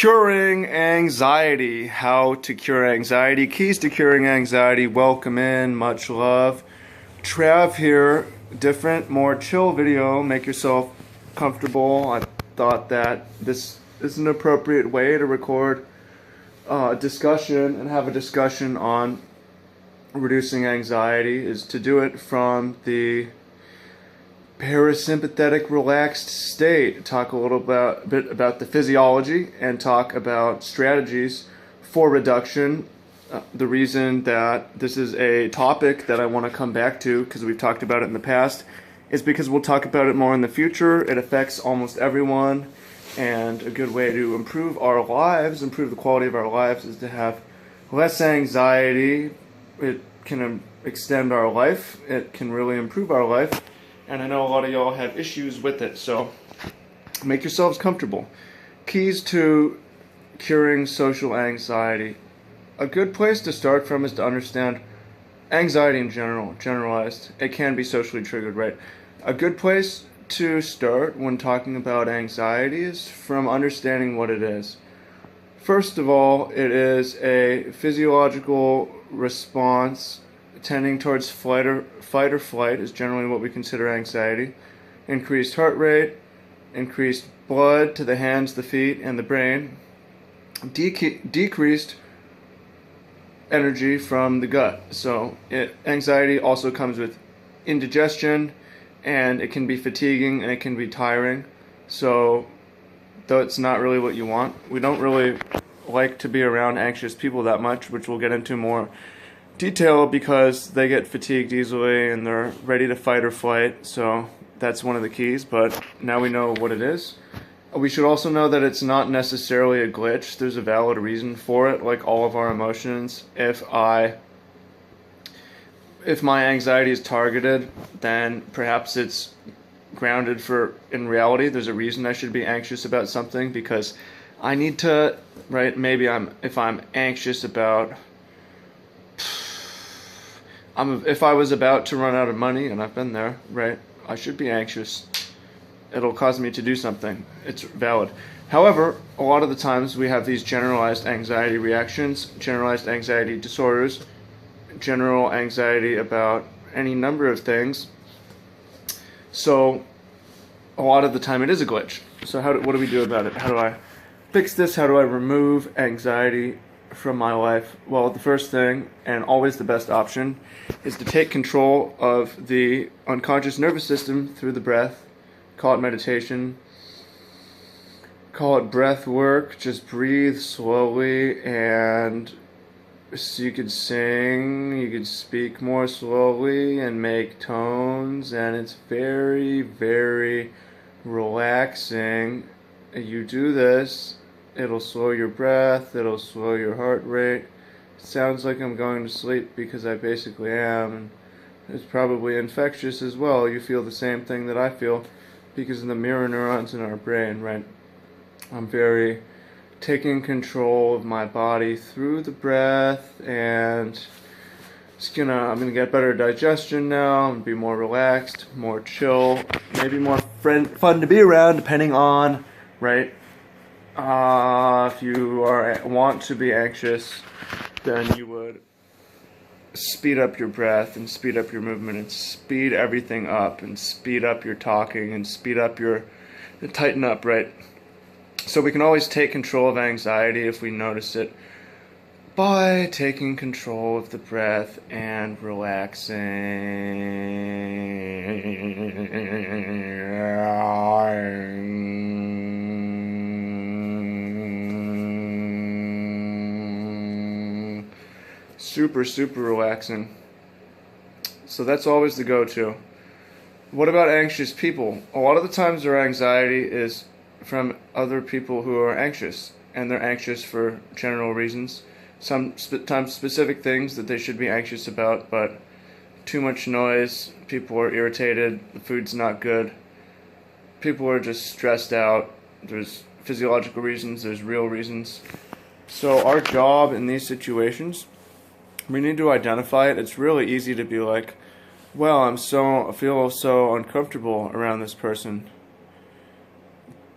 Curing anxiety. How to cure anxiety. Keys to curing anxiety. Welcome in. Much love. Trav here. Different, more chill video. Make yourself comfortable. I thought that this is an appropriate way to record a discussion and have a discussion on reducing anxiety is to do it from the parasympathetic relaxed state. Talk a little bit about the physiology and talk about strategies for reduction. The reason that this is a topic that I want to come back to, because we've talked about it in the past, is because we'll talk about it more in the future. It affects almost everyone, and a good way to improve our lives, improve the quality of our lives, is to have less anxiety. It can extend our life. It can really improve our life. And I know a lot of y'all have issues with it, so make yourselves comfortable. Keys to curing social anxiety. A good place to start from is to understand anxiety in general, generalized. It can be socially triggered, right? A good place to start when talking about anxiety is from understanding what it is. First of all, it is a physiological response tending towards fight or flight is generally what we consider anxiety. Increased heart rate, increased blood to the hands, the feet, and the brain, decreased energy from the gut. So anxiety also comes with indigestion, and it can be fatiguing and it can be tiring. So though it's not really what you want, we don't really like to be around anxious people that much, which we'll get into more detail, because they get fatigued easily and they're ready to fight or flight. So that's one of the keys, but now we know what it is. We should also know that it's not necessarily a glitch. There's a valid reason for it, like all of our emotions. If my anxiety is targeted, then perhaps it's grounded in reality. There's a reason I should be anxious about something, because I need to, right? Maybe if I'm anxious about, if I was about to run out of money, and I've been there, right? I should be anxious. It'll cause me to do something. It's valid. However, a lot of the times we have these generalized anxiety reactions, generalized anxiety disorders, general anxiety about any number of things. So a lot of the time it is a glitch. So what do we do about it? How do I fix this? How do I remove anxiety from my life? Well, the first thing, and always the best option, is to take control of the unconscious nervous system through the breath. Call it meditation, call it breath work. Just breathe slowly, and so you could sing, you could speak more slowly and make tones, and it's very, very relaxing. You do this, it'll slow your breath, it'll slow your heart rate. It sounds like I'm going to sleep, because I basically am, and it's probably infectious as well. You feel the same thing that I feel, because of the mirror neurons in our brain, right? I'm very taking control of my body through the breath, and I'm gonna get better digestion now, and be more relaxed, more chill, maybe more fun to be around, depending on, right? If you want to be anxious, then you would speed up your breath and speed up your movement and speed everything up and speed up your talking and tighten up, right? So we can always take control of anxiety if we notice it by taking control of the breath and relaxing. Super, super relaxing. So that's always the go-to. What about anxious people? A lot of the times their anxiety is from other people who are anxious, and they're anxious for general reasons. Sometimes specific things that they should be anxious about, but too much noise, people are irritated, the food's not good, people are just stressed out. There's physiological reasons, there's real reasons. So our job in these situations, we need to identify it. It's really easy to be like, well, I feel so uncomfortable around this person.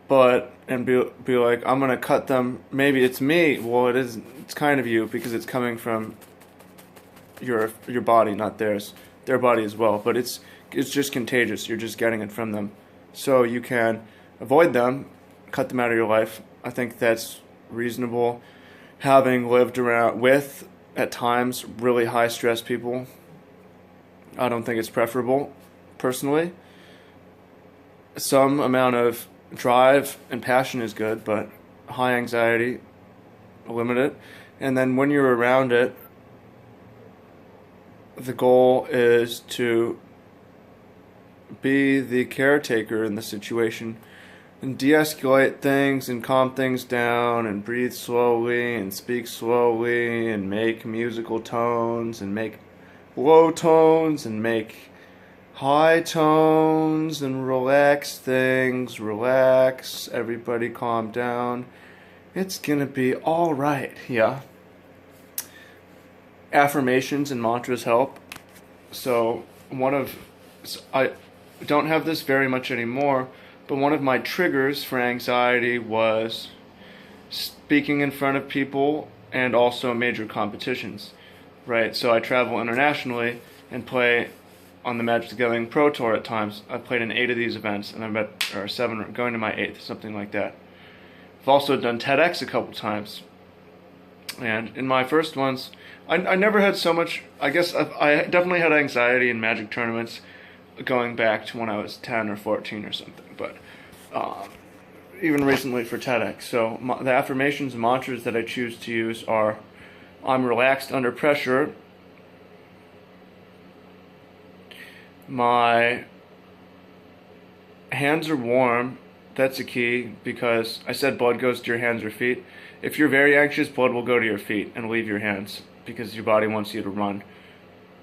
but and be like, I'm gonna cut them. Maybe it's me. Well, it is. It's kind of you because it's coming from your body, not theirs. Their body as well, but it's just contagious. You're just getting it from them, so you can avoid them, cut them out of your life. I think that's reasonable. Having lived around with at times really high stress people, I don't think it's preferable, personally. Some amount of drive and passion is good, but high anxiety, limit it. And then when you're around it, the goal is to be the caretaker in the situation and de-escalate things and calm things down and breathe slowly and speak slowly and make musical tones and make low tones and make high tones and relax things. Relax, everybody calm down. It's gonna be alright, yeah. Affirmations and mantras help. So I don't have this very much anymore, but one of my triggers for anxiety was speaking in front of people and also major competitions, right? So I travel internationally and play on the Magic the Gathering Pro Tour at times. I've played in 8 of these events, and I'm or 7, going to my 8th, something like that. I've also done TEDx a couple times. And in my first ones, I never had so much, I guess I definitely had anxiety in Magic tournaments going back to when I was 10 or 14 or something, but even recently for TEDx. So the affirmations and mantras that I choose to use are, I'm relaxed under pressure, my hands are warm. That's a key, because I said blood goes to your hands or feet. If you're very anxious, blood will go to your feet and leave your hands because your body wants you to run.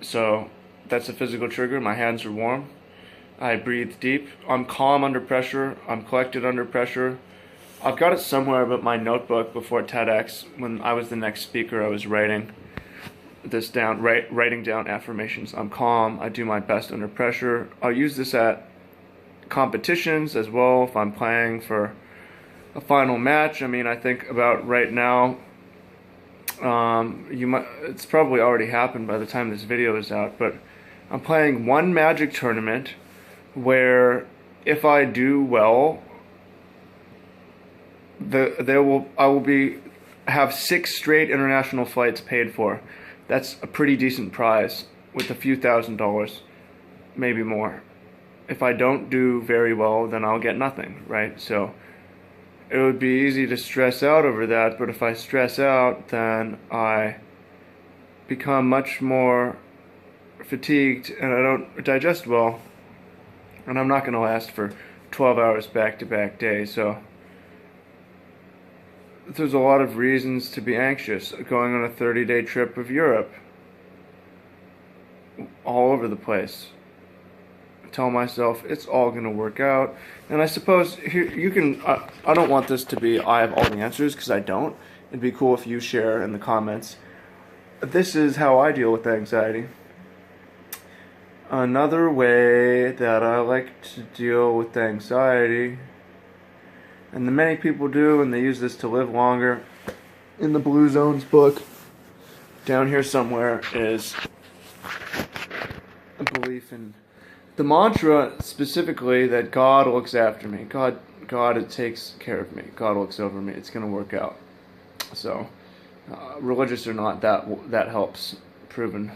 So that's a physical trigger. My hands are warm. I breathe deep. I'm calm under pressure. I'm collected under pressure. I've got it somewhere, but my notebook before TEDx, when I was the next speaker, I was writing this down, writing down affirmations. I'm calm. I do my best under pressure. I'll use this at competitions as well if I'm playing for a final match. I mean, I think about right now, it's probably already happened by the time this video is out, but I'm playing one Magic tournament where if I do well, I will have 6 straight international flights paid for. That's a pretty decent prize with a few $1,000s, maybe more. If I don't do very well, then I'll get nothing, right? So it would be easy to stress out over that, but if I stress out, then I become much more fatigued and I don't digest well, and I'm not going to last for 12 hours back-to-back days. So there's a lot of reasons to be anxious. Going on a 30-day trip of Europe, all over the place. Tell myself it's all going to work out. And I suppose here you can, I don't want this to be I have all the answers, because I don't. It'd be cool if you share in the comments. This is how I deal with anxiety. Another way that I like to deal with anxiety, and the many people do, and they use this to live longer, in the Blue Zones book, down here somewhere, is a belief in the mantra, specifically that God looks after me. God takes care of me. God looks over me. It's going to work out. So, religious or not, that helps. Proven.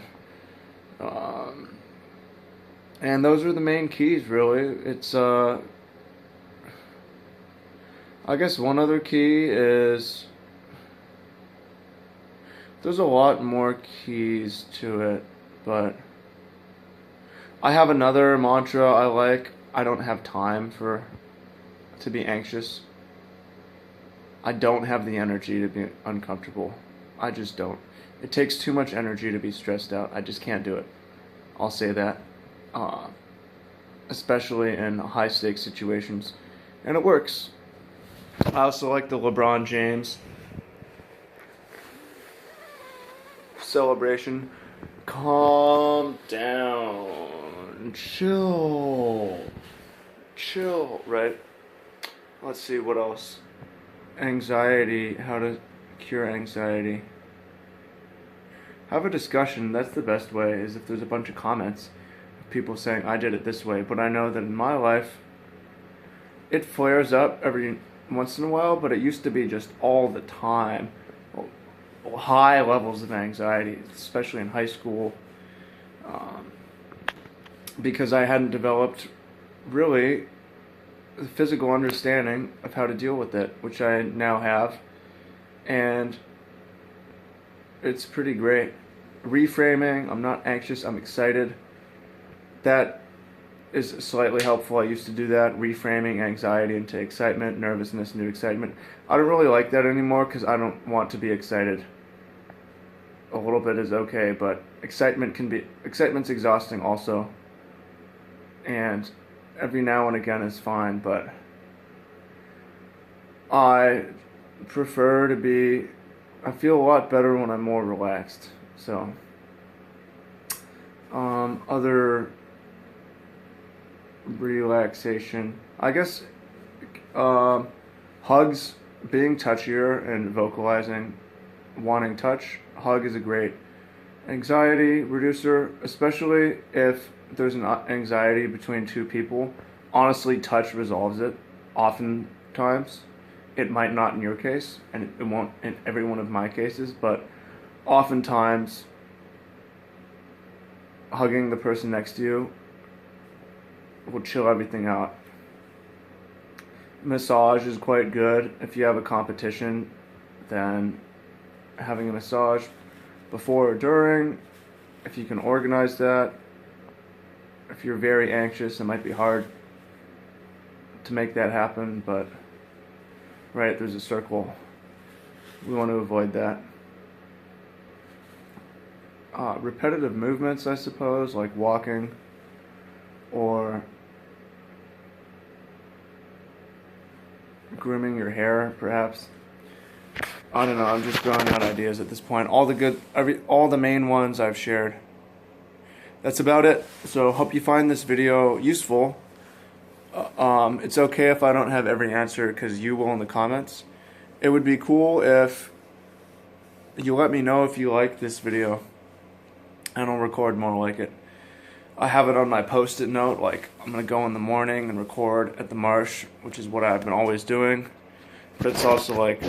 And those are the main keys, really. It's I guess one other key is, there's a lot more keys to it, but I have another mantra I like. I don't have time to be anxious. I don't have the energy to be uncomfortable. I just don't. It takes too much energy to be stressed out. I just can't do it. I'll say that. Especially in high stakes situations. And it works. I also like the LeBron James celebration. Calm down. Chill, right? Let's see what else. Anxiety, how to cure anxiety. Have a discussion. That's the best way, is if there's a bunch of comments of people saying I did it this way, but I know that in my life it flares up every once in a while, but it used to be just all the time. High levels of anxiety, especially in high school, because I hadn't developed really the physical understanding of how to deal with it, which I now have, and it's pretty great. Reframing, I'm not anxious, I'm excited. That is slightly helpful. I used to do that, reframing anxiety into excitement, nervousness into excitement. I don't really like that anymore because I don't want to be excited. A little bit is okay, but excitement's exhausting also. And every now and again is fine, but I prefer to be, I feel a lot better when I'm more relaxed. So, other relaxation, I guess, hugs, being touchier and vocalizing wanting touch. Hug is a great anxiety reducer, especially if there's an anxiety between two people. Honestly, touch resolves it. Oftentimes, it might not in your case, and it won't in every one of my cases, but oftentimes, hugging the person next to you will chill everything out. Massage is quite good. If you have a competition, then having a massage before or during, if you can organize that. If you're very anxious, it might be hard to make that happen, but right, there's a circle. We want to avoid that. Repetitive movements, I suppose, like walking or grooming your hair, perhaps. I don't know, I'm just throwing out ideas at this point. All the main ones I've shared. That's about it. So hope you find this video useful. It's okay if I don't have every answer, because you will in the comments. It would be cool if you let me know if you like this video, and I'll record more like it. I have it on my post-it note, like I'm gonna go in the morning and record at the marsh, which is what I've been always doing. But it's also like,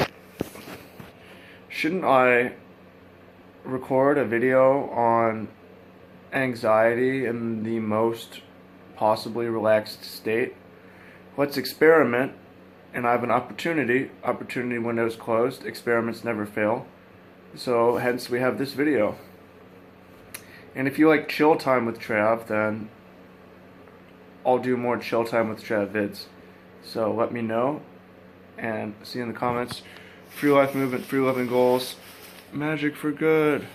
shouldn't I record a video on anxiety in the most possibly relaxed state? Let's experiment, and I have an opportunity window's closed, experiments never fail, so hence we have this video. And if you like chill time with Trav, then I'll do more chill time with Trav vids. So let me know, and see you in the comments. Free life movement, free love and goals, magic for good.